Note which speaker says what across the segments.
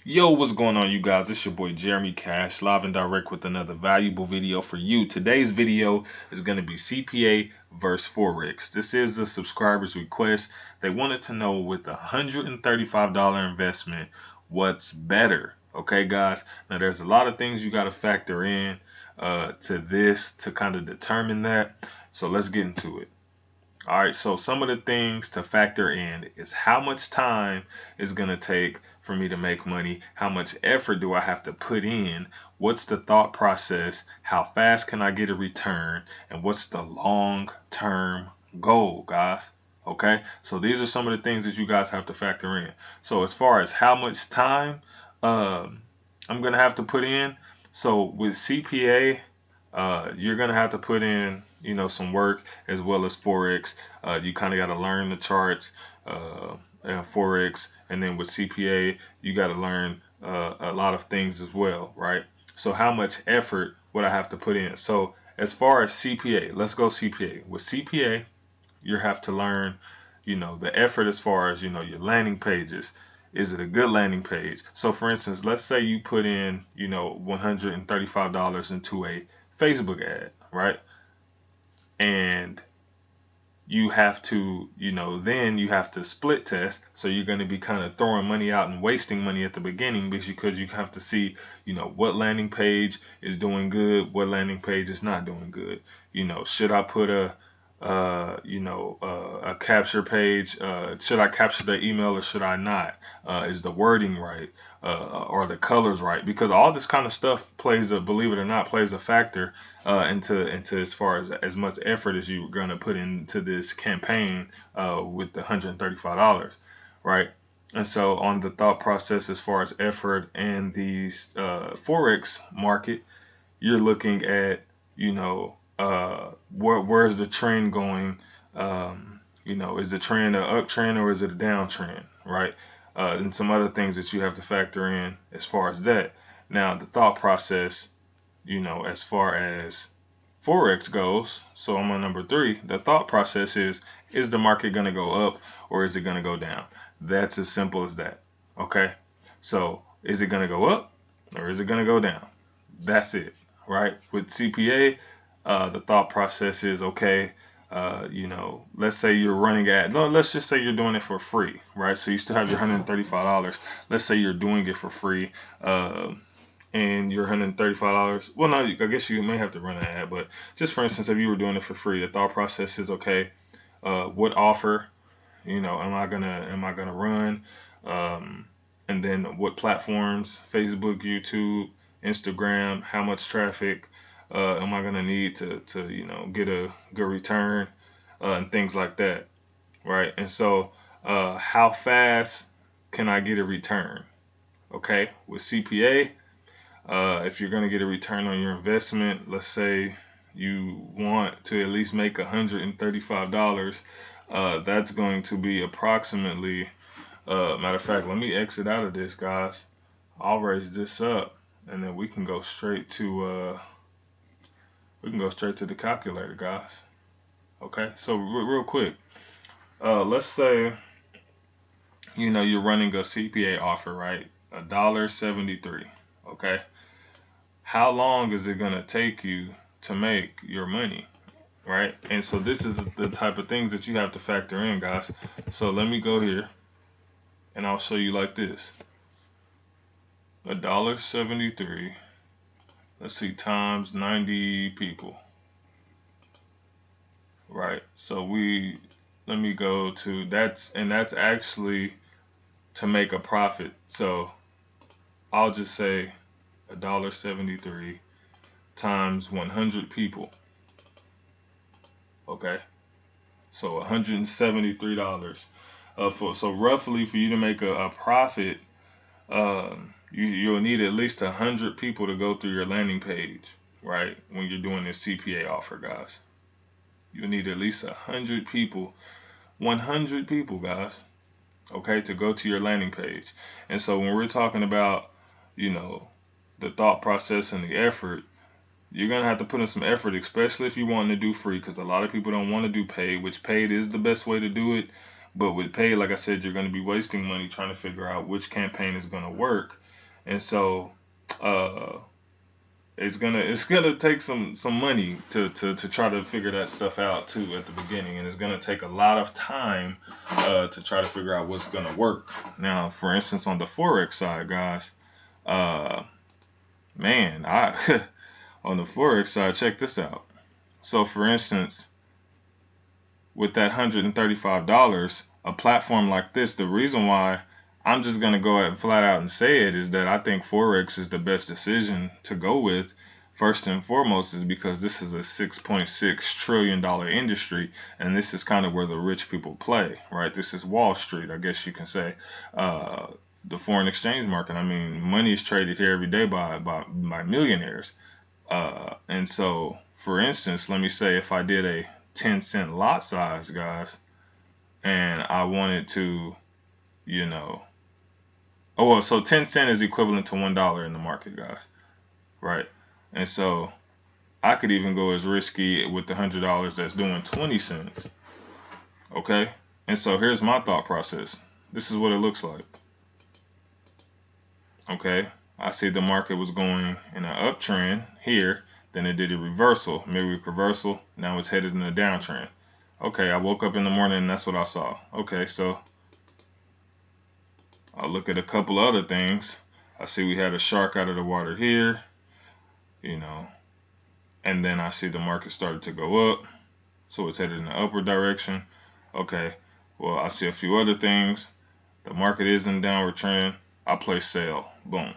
Speaker 1: Yo, what's going on, you guys? It's your boy Jeremy Cash, live and direct with another valuable video for you. Today's video is going to be CPA versus Forex. This is a subscriber's request. They wanted to know with a $135 investment, what's better. Okay, guys. Now, there's a lot of things you got to factor in to this to kind of determine that. So let's get into it. All right, so some of the things to factor in is how much time is going to take for me to make money, how much effort do I have to put in, what's the thought process, how fast can I get a return, and what's the long-term goal, guys. Okay, so these are some of the things that you guys have to factor in. So as far as how much time I'm going to have to put in, so with CPA, you're gonna have to put in, some work as well as forex. You kind of got to learn the charts, forex, and then with CPA, you got to learn a lot of things as well, right? So how much effort would I have to put in? So as far as CPA, let's go CPA. With CPA, you have to learn, the effort as far as your landing pages. Is it a good landing page? So for instance, let's say you put in, $135 into a Facebook ad, right? And you have to, then you have to split test. So you're going to be kind of throwing money out and wasting money at the beginning because you have to see, what landing page is doing good, what landing page is not doing good. Should I put a capture page? Should I capture the email or should I not? Is the wording right? Or the colors right? Because all this kind of stuff believe it or not, plays a factor into as far as much effort as you're gonna put into this campaign with the $135, right? And so on the thought process as far as effort and the forex market, you're looking at, where's the trend going? Is the trend an uptrend or is it a downtrend, right? And some other things that you have to factor in as far as that. Now, the thought process, as far as forex goes, so I'm on number 3. The thought process is the market going to go up or is it going to go down? That's as simple as that. Okay, so is it going to go up or is it going to go down? That's it, right? With CPA, the thought process is okay. Let's say you're running at, no, let's just say you're doing it for free, right? So you still have your $135. Let's say you're doing it for free, and your $135. Well, no, I guess you may have to run an ad, but just for instance, if you were doing it for free, the thought process is okay. What offer, am I gonna run? And then what platforms? Facebook, YouTube, Instagram. How much traffic? Am I gonna need to get a good return, and things like that, right? And so how fast can I get a return? Okay, with CPA, if you're gonna get a return on your investment, let's say you want to at least make $135, that's going to be approximately, matter of fact, let me exit out of this, guys. I'll raise this up and then we can go straight to the calculator, guys. Okay, so real quick, let's say you're running a CPA offer, right? $1.73. Okay, how long is it gonna take you to make your money, right? And so this is the type of things that you have to factor in, guys. So let me go here and I'll show you like this. $1.73. Let's see, times 90 people. Right. So let me go to that's actually to make a profit. So I'll just say $1.73 times 100 people. Okay. So $173. So roughly for you to make a profit, you'll need at least 100 people to go through your landing page, right? When you're doing this CPA offer, guys. You need at least 100 people, 100 people, guys, okay, to go to your landing page. And so when we're talking about, the thought process and the effort, you're going to have to put in some effort, especially if you want to do free, because a lot of people don't want to do paid, which paid is the best way to do it. But with paid, like I said, you're going to be wasting money trying to figure out which campaign is going to work. And so it's gonna take some money to try to figure that stuff out too at the beginning, and it's gonna take a lot of time to try to figure out what's gonna work. Now, for instance, on the forex side, guys, uh, man, I on the forex side, check this out. So, for instance, with that $135, a platform like this, the reason why I'm just gonna go ahead and flat out and say it is that I think Forex is the best decision to go with. First and foremost is because this is a $6.6 trillion industry, and this is kind of where the rich people play, right? This is Wall Street, I guess you can say. Uh, the foreign exchange market. I mean, money is traded here every day by millionaires. And so, for instance, let me say if I did a 10-cent lot size, guys, and I wanted to, you know, oh, well, so 10 cent is equivalent to $1 in the market, guys, right? And so I could even go as risky with the $100 that's doing 20 cents, okay? And so here's my thought process. This is what it looks like, okay? I see the market was going in an uptrend here, then it did a reversal, midweek reversal. Now it's headed in a downtrend. Okay, I woke up in the morning and that's what I saw. Okay, so I'll look at a couple other things. I see we had a shark out of the water here, you know, and then I see the market started to go up, so it's headed in the upward direction. Okay, well, I see a few other things. The market is in downward trend. I place sell. Boom.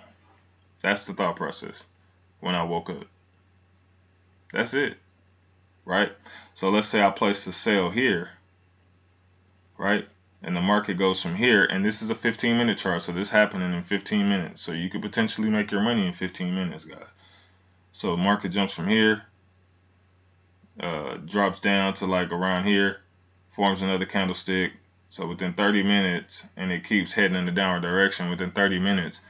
Speaker 1: That's the thought process when I woke up. That's it, right? So let's say I place the sell here, right? And the market goes from here, and this is a 15-minute chart, so this happening in 15 minutes. So you could potentially make your money in 15 minutes, guys. So market jumps from here, drops down to like around here, forms another candlestick. So within 30 minutes, and it keeps heading in the downward direction, within 30 minutes,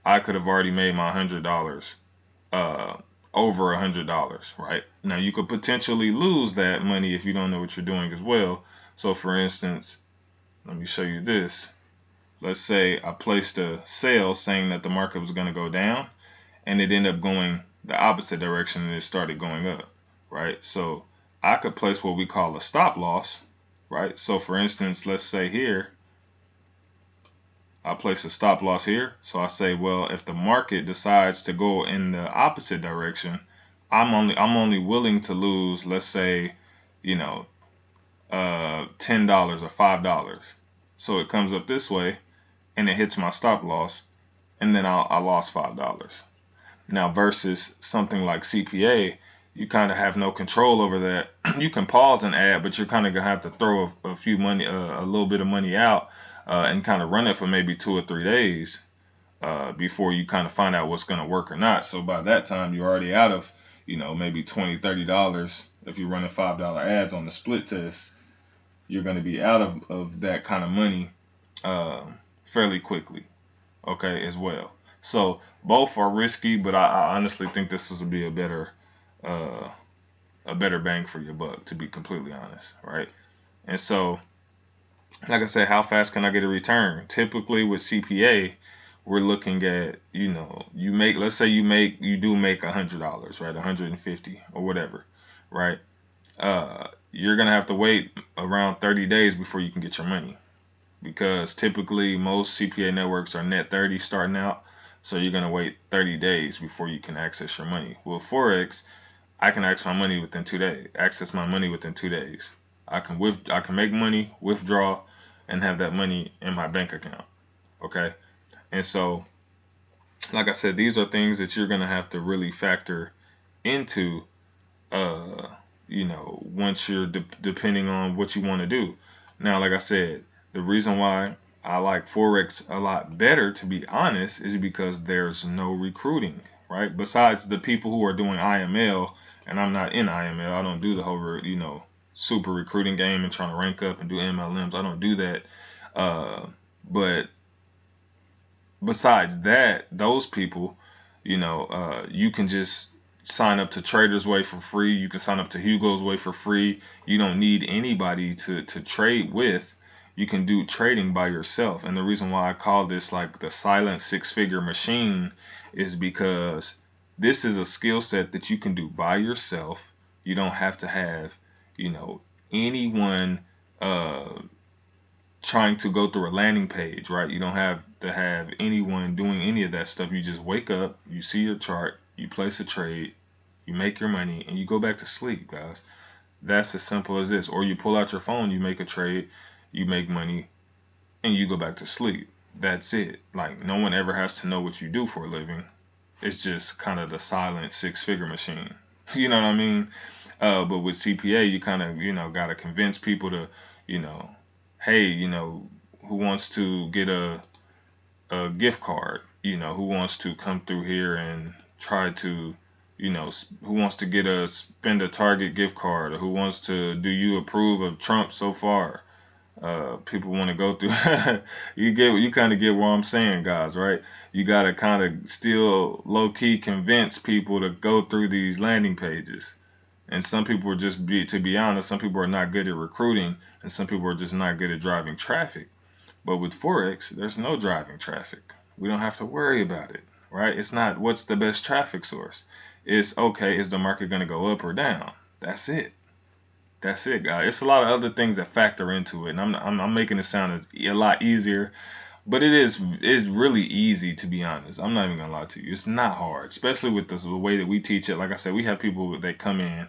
Speaker 1: I could have already made my $100, over $100, right? Now you could potentially lose that money if you don't know what you're doing as well. So for instance, let me show you this. Let's say I placed a sale saying that the market was going to go down, and it ended up going the opposite direction and it started going up, right? So I could place what we call a stop loss, right? So for instance, let's say here, I place a stop loss here. So I say, well, if the market decides to go in the opposite direction, I'm only willing to lose, let's say, you know, $10 or $5. So it comes up this way and it hits my stop loss, and then I lost $5. Now versus something like CPA, you kind of have no control over that. You can pause and add, but you're kind of gonna have to throw a few money, a little bit of money out, and kind of run it for maybe 2 or 3 days before you kind of find out what's gonna work or not. So by that time, you're already out of, maybe $20, $30. If you're running $5 ads on the split test, you're gonna be out of that kind of money uh, fairly quickly. Okay, as well. So both are risky, but I honestly think this would be uh, a better bang for your buck, to be completely honest, right? And so, like I said, how fast can I get a return? Typically with CPA, we're looking at, you make, let's say you do make $100, right? 150 or whatever, right? You're gonna have to wait around 30 days before you can get your money, because typically most CPA networks are net 30 starting out. So you're going to wait 30 days before you can access your money. Well, Forex, I can access my money within 2 days. Access my money within 2 days. I can make money, withdraw, and have that money in my bank account. Okay, and so, like I said, these are things that you're going to have to really factor into. Once you're depending on what you want to do. Now, like I said, the reason why I like Forex a lot better, to be honest, is because there's no recruiting, right? Besides the people who are doing IML, and I'm not in IML. I don't do the whole, super recruiting game and trying to rank up and do MLMs. I don't do that. But besides that, those people, you can just sign up to Trader's Way for free. You can sign up to Hugo's Way for free. You don't need anybody to trade with. you can do trading by yourself. And the reason why I call this like the silent six-figure machine is because this is a skill set that you can do by yourself. You don't have to have, you know, anyone uh, trying to go through a landing page, right? You don't have to have anyone doing any of that stuff. You just wake up, you see your chart, you place a trade, you make your money, and you go back to sleep, guys. That's as simple as this. Or you pull out your phone, you make a trade, you make money, and you go back to sleep. That's it. Like, no one ever has to know what you do for a living. It's just kind of the silent six-figure machine. You know what I mean? But with CPA, you kind of, got to convince people to, you know, hey, who wants to get a gift card? Who wants to come through here and try to, who wants to get a spend a Target gift card? Or who wants to, do you approve of Trump so far? People want to go through. You kind of get what I'm saying, guys, right? You got to kind of still low key convince people to go through these landing pages. And some people are just, to be honest, some people are not good at recruiting, and some people are just not good at driving traffic. But with Forex, there's no driving traffic. We don't have to worry about it, right? It's not what's the best traffic source. It's okay, is the market going to go up or down? That's it. That's it, guys. It's a lot of other things that factor into it, and I'm making it sound as a lot easier, but it's really easy, to be honest. I'm not even gonna lie to you. It's not hard, especially with the way that we teach it. Like I said, we have people that come in,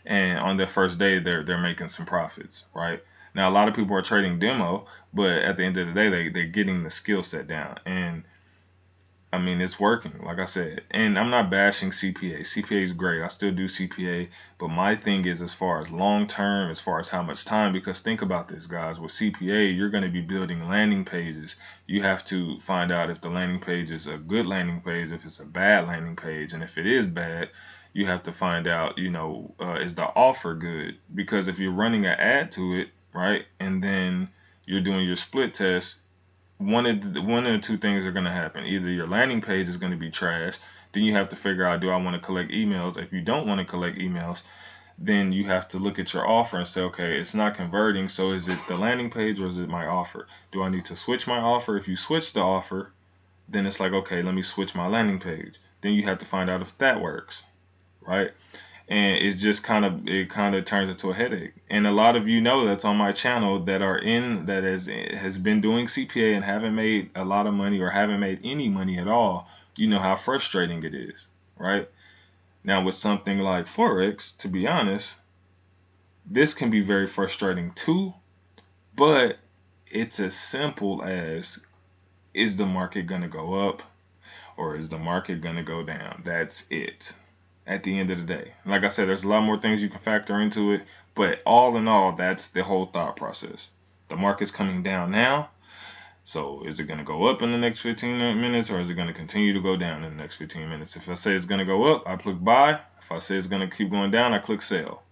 Speaker 1: and on their first day, they're making some profits, right? Now, a lot of people are trading demo, but at the end of the day, they're getting the skill set down, and I mean, it's working, like I said. And I'm not bashing CPA. CPA is great. I still do CPA. But my thing is, as far as long term, as far as how much time, because think about this, guys. With CPA, you're going to be building landing pages. You have to find out if the landing page is a good landing page, if it's a bad landing page. And if it is bad, you have to find out, is the offer good? Because if you're running an ad to it, right, and then you're doing your split test, one of the two things are going to happen. Either your landing page is going to be trash, then you have to figure out, do I want to collect emails? If you don't want to collect emails, then you have to look at your offer and say, okay, it's not converting, so is it the landing page or is it my offer? Do I need to switch my offer? If you switch the offer, then it's like, okay, let me switch my landing page. Then you have to find out if that works, right? And it turns into a headache. And a lot of that's on my channel that are in that has been doing CPA and haven't made a lot of money or haven't made any money at all. You know how frustrating it is, right? Now with something like Forex, to be honest, this can be very frustrating too, but it's as simple as, is the market going to go up or is the market going to go down? That's it. At the end of the day, like I said, there's a lot more things you can factor into it, but all in all, that's the whole thought process. The market's coming down now, so is it going to go up in the next 15 minutes, or is it going to continue to go down in the next 15 minutes? If I say it's going to go up, I click buy. If I say it's going to keep going down, I click sell.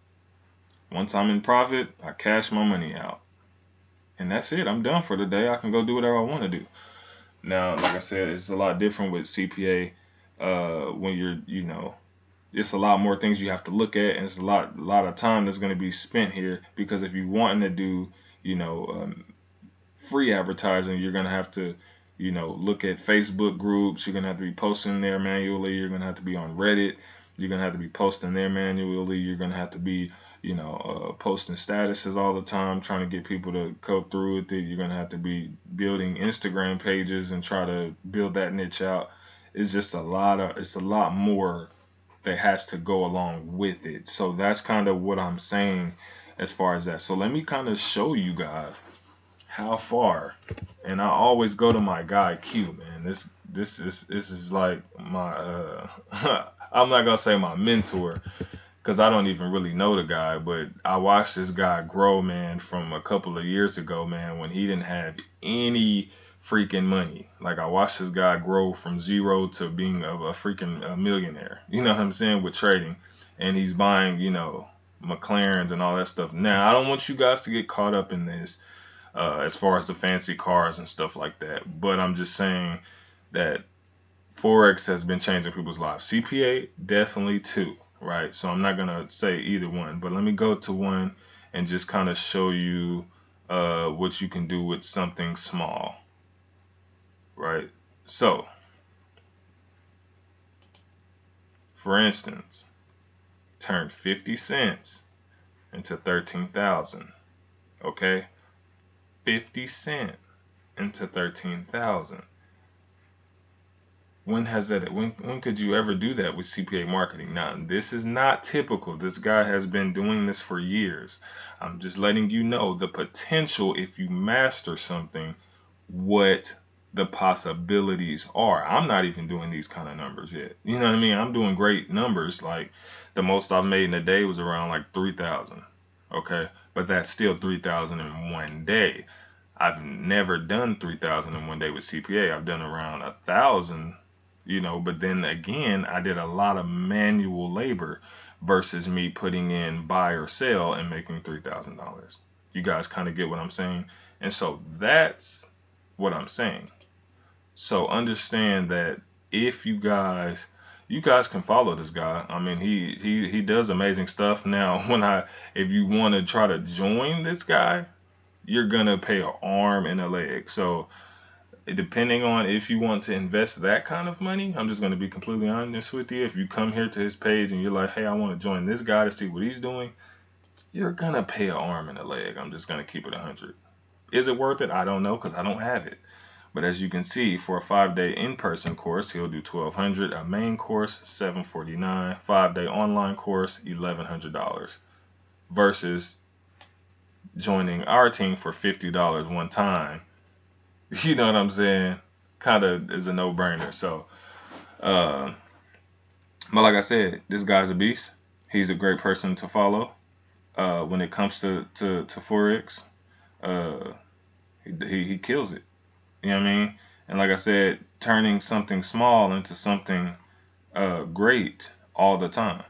Speaker 1: Once I'm in profit, I cash my money out, and that's it. I'm done for the day. I can go do whatever I want to do. Now, like I said, it's a lot different with CPA. When it's a lot more things you have to look at, and it's a lot of time that's going to be spent here, because if you want to do free advertising, you're going to have to look at Facebook groups. You're going to have to be posting there manually. You're going to have to be on Reddit. You're going to have to be posting there manually. You're going to have to be posting statuses all the time, trying to get people to go through with it. You're going to have to be building Instagram pages and try to build that niche out. It's just a lot more that has to go along with it. So that's kind of what I'm saying as far as that. So let me kind of show you guys how far. And I always go to my guy Q, man. This is like my I'm not gonna say my mentor, because I don't even really know the guy, but I watched this guy grow, man, from a couple of years ago, man, when he didn't have any freaking money. Like, I watched this guy grow from zero to being a freaking millionaire. You know what I'm saying? With trading. And he's buying, McLarens and all that stuff. Now, I don't want you guys to get caught up in this as far as the fancy cars and stuff like that. But I'm just saying that Forex has been changing people's lives. CPA, definitely too, right? So I'm not going to say either one. But let me go to one and just kind of show you what you can do with something small, right? So, for instance, turn 50 cents into 13,000. Okay, 50 cent into 13,000. When could you ever do that with CPA marketing? Now, this is not typical. This guy has been doing this for years. I'm just letting you know the potential if you master something, what the possibilities are. I'm not even doing these kind of numbers yet. You know what I mean? I'm doing great numbers. Like the most I've made in a day was around like 3,000. Okay, but that's still 3,000 in one day. I've never done 3,000 in one day with CPA. I've done around 1,000, but then again, I did a lot of manual labor versus me putting in buy or sell and making $3,000. You guys kind of get what I'm saying? And so that's what I'm saying. So understand that if you guys can follow this guy. I mean, he does amazing stuff. Now, if you want to try to join this guy, you're gonna pay an arm and a leg. So depending on if you want to invest that kind of money, I'm just gonna be completely honest with you. If you come here to his page and you're like, hey, I want to join this guy to see what he's doing, you're gonna pay an arm and a leg. I'm just gonna keep it 100. Is it worth it? I don't know because I don't have it. But as you can see, for a 5-day in-person course, he'll do 1,200. A main course, 749. 5-day online course, $1,100. Versus joining our team for $50 one time. You know what I'm saying? Kind of is a no-brainer. So, uh, but like I said, this guy's a beast. He's a great person to follow. When it comes to forex, uh, he kills it. You know what I mean? And like I said, turning something small into something great all the time.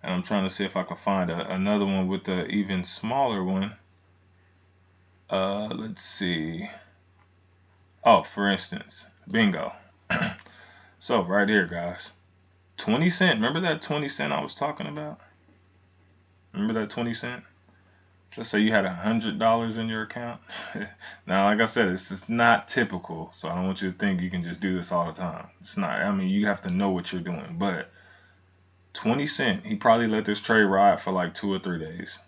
Speaker 1: And I'm trying to see if I can find another one with the even smaller one. Let's see. Oh, for instance, bingo. So right here, guys, 20 cent. Remember that 20 cent I was talking about? Remember that 20 cent? Let's say you had $100 in your account. Now, like I said, this is not typical, so I don't want you to think you can just do this all the time. It's not. I mean, you have to know what you're doing. But 20 cent, he probably let this trade ride for like 2 or 3 days,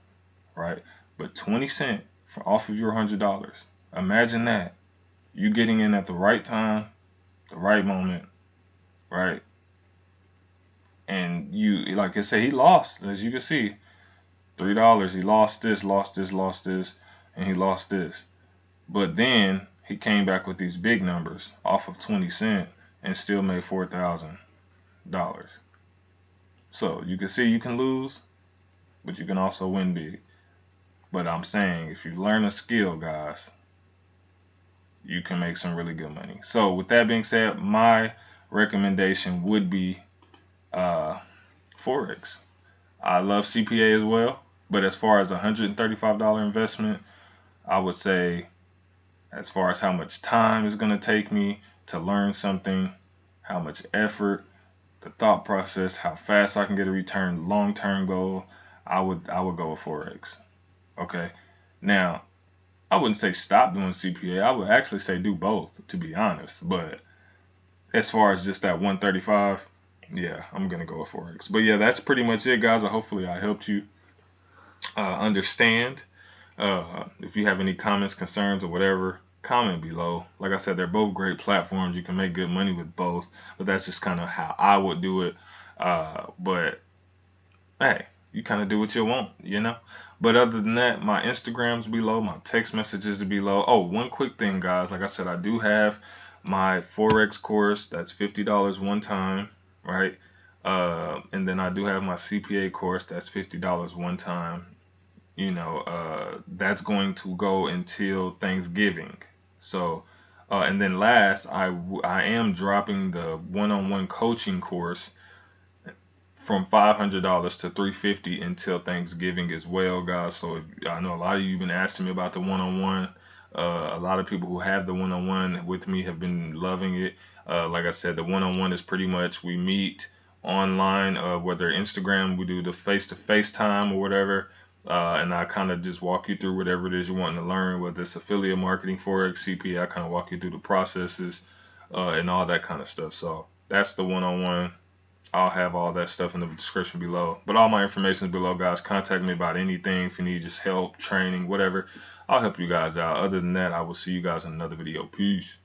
Speaker 1: right? But 20 cent for off of your $100. Imagine that. You getting in at the right time, the right moment, right? And you, like I said, he lost, as you can see, $3. He lost this, lost this, lost this, and he lost this. But then he came back with these big numbers off of 20 cent and still made $4,000. So you can see you can lose, but you can also win big. But I'm saying if you learn a skill, guys, you can make some really good money. So with that being said, my recommendation would be uh, Forex. I love CPA as well, but as far as a $135 investment, I would say as far as how much time it's going to take me to learn something, how much effort, the thought process, how fast I can get a return, long-term goal, I would go with Forex. Okay. Now, I wouldn't say stop doing CPA. I would actually say do both, to be honest. But as far as just that 135, yeah, I'm gonna go with Forex. But yeah, that's pretty much it, guys. Hopefully, I helped you understand. If you have any comments, concerns, or whatever, comment below. Like I said, they're both great platforms. You can make good money with both, but that's just kind of how I would do it. But hey, you kind of do what you want. But other than that, my Instagram's below, my text messages are below. Oh, one quick thing, guys. Like I said, I do have my Forex course. That's $50 one time, right? And then I do have my CPA course. That's $50 one time. That's going to go until Thanksgiving. So, and then last, I am dropping the one-on-one coaching course from $500 to $350 until Thanksgiving as well, guys. So I know a lot of you have been asking me about the one-on-one. A lot of people who have the one-on-one with me have been loving it. Like I said, the one-on-one is pretty much we meet online, whether Instagram, we do the face-to-face time or whatever, And I kind of just walk you through whatever it is you want to learn, whether it's affiliate marketing, Forex, CPA. I kind of walk you through the processes and all that kind of stuff. So that's the one-on-one. I'll have all that stuff in the description below. But all my information is below, guys. Contact me about anything if you need just help, training, whatever. I'll help you guys out. Other than that, I will see you guys in another video. Peace.